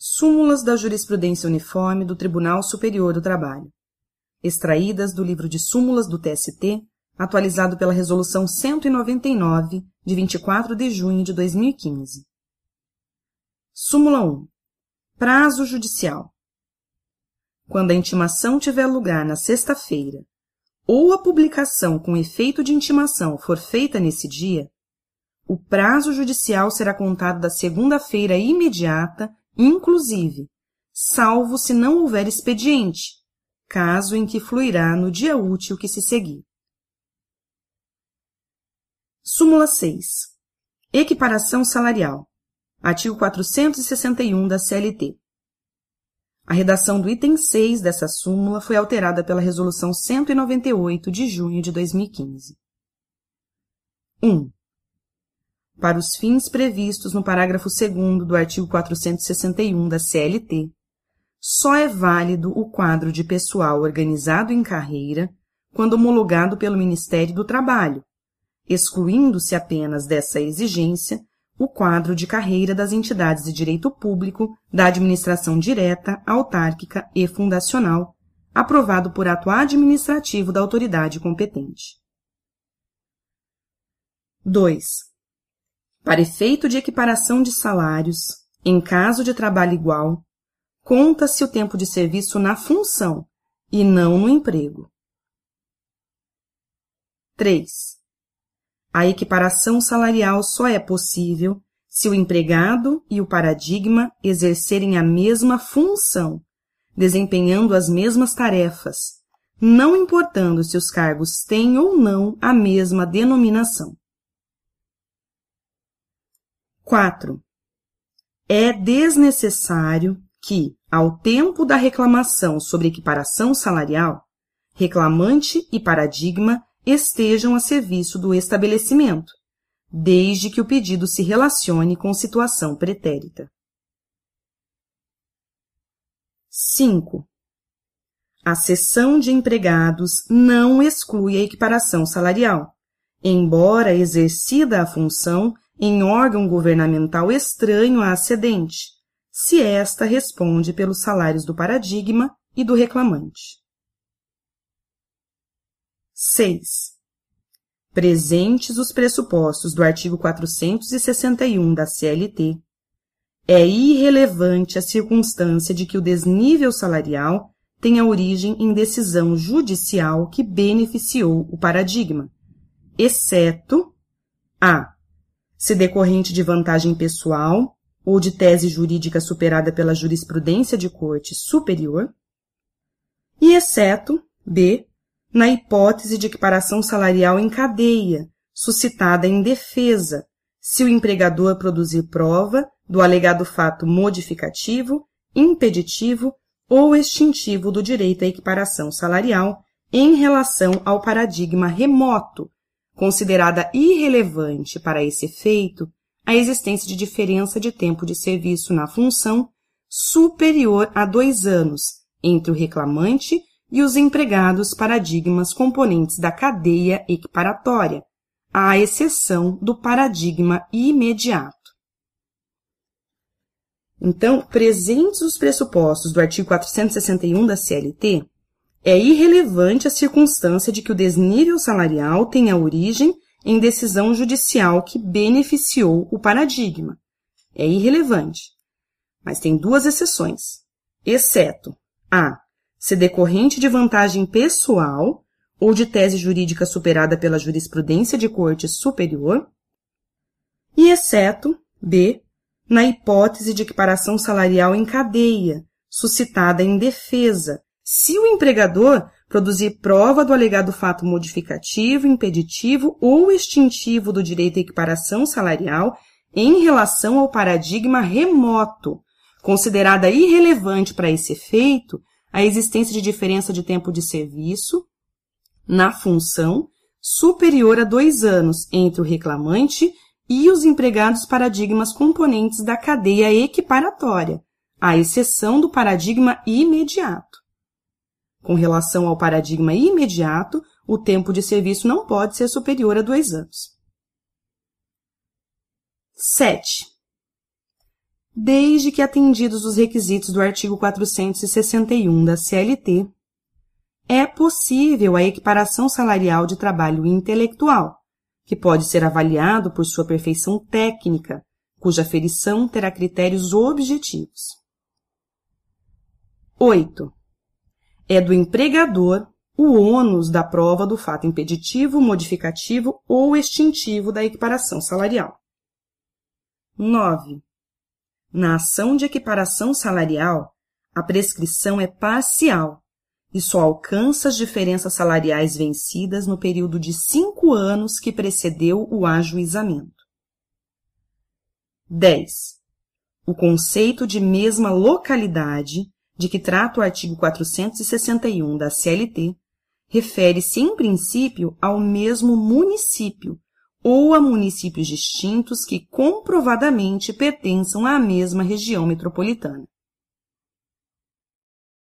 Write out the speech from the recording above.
Súmulas da Jurisprudência Uniforme do Tribunal Superior do Trabalho, extraídas do livro de súmulas do TST, atualizado pela Resolução 199, de 24 de junho de 2015. Súmula 1. Prazo judicial. Quando a intimação tiver lugar na sexta-feira, ou a publicação com efeito de intimação for feita nesse dia, o prazo judicial será contado da segunda-feira imediata, inclusive, salvo se não houver expediente, caso em que fluirá no dia útil que se seguir. Súmula 6. Equiparação salarial. Artigo 461 da CLT. A redação do item 6 dessa súmula foi alterada pela Resolução 198 de junho de 2015. 1. Para os fins previstos no parágrafo 2º do artigo 461 da CLT, só é válido o quadro de pessoal organizado em carreira quando homologado pelo Ministério do Trabalho, excluindo-se apenas dessa exigência o quadro de carreira das entidades de direito público, da administração direta, autárquica e fundacional, aprovado por ato administrativo da autoridade competente. 2. Para efeito de equiparação de salários, em caso de trabalho igual, conta-se o tempo de serviço na função e não no emprego. 3. A equiparação salarial só é possível se o empregado e o paradigma exercerem a mesma função, desempenhando as mesmas tarefas, não importando se os cargos têm ou não a mesma denominação. 4. É desnecessário que, ao tempo da reclamação sobre equiparação salarial, reclamante e paradigma estejam a serviço do estabelecimento, desde que o pedido se relacione com situação pretérita. 5. A cessão de empregados não exclui a equiparação salarial, embora exercida a função em órgão governamental estranho à cedente, se esta responde pelos salários do paradigma e do reclamante. 6. Presentes os pressupostos do artigo 461 da CLT, é irrelevante a circunstância de que o desnível salarial tenha origem em decisão judicial que beneficiou o paradigma, exceto a. Se decorrente de vantagem pessoal ou de tese jurídica superada pela jurisprudência de corte superior, e exceto b. Na hipótese de equiparação salarial em cadeia, suscitada em defesa, se o empregador produzir prova do alegado fato modificativo, impeditivo ou extintivo do direito à equiparação salarial em relação ao paradigma remoto, considerada irrelevante para esse efeito a existência de diferença de tempo de serviço na função superior a 2 anos entre o reclamante e os empregados paradigmas componentes da cadeia equiparatória, à exceção do paradigma imediato. Então, presentes os pressupostos do artigo 461 da CLT, é irrelevante a circunstância de que o desnível salarial tenha origem em decisão judicial que beneficiou o paradigma. É irrelevante, mas tem 2 exceções, exceto a. Se decorrente de vantagem pessoal ou de tese jurídica superada pela jurisprudência de corte superior, e exceto b. Na hipótese de equiparação salarial em cadeia, suscitada em defesa, se o empregador produzir prova do alegado fato modificativo, impeditivo ou extintivo do direito à equiparação salarial em relação ao paradigma remoto, considerada irrelevante para esse efeito a existência de diferença de tempo de serviço na função superior a 2 anos entre o reclamante e os empregados paradigmas componentes da cadeia equiparatória, à exceção do paradigma imediato. Com relação ao paradigma imediato, o tempo de serviço não pode ser superior a 2 anos. 7. desde que atendidos os requisitos do artigo 461 da CLT, é possível a equiparação salarial de trabalho intelectual, que pode ser avaliado por sua perfeição técnica, cuja aferição terá critérios objetivos. 8. É do empregador o ônus da prova do fato impeditivo, modificativo ou extintivo da equiparação salarial. 9. Na ação de equiparação salarial, a prescrição é parcial e só alcança as diferenças salariais vencidas no período de 5 anos que precedeu o ajuizamento. 10. O conceito de mesma localidade, de que trata o artigo 461 da CLT, refere-se, em princípio, ao mesmo município ou a municípios distintos que comprovadamente pertençam à mesma região metropolitana.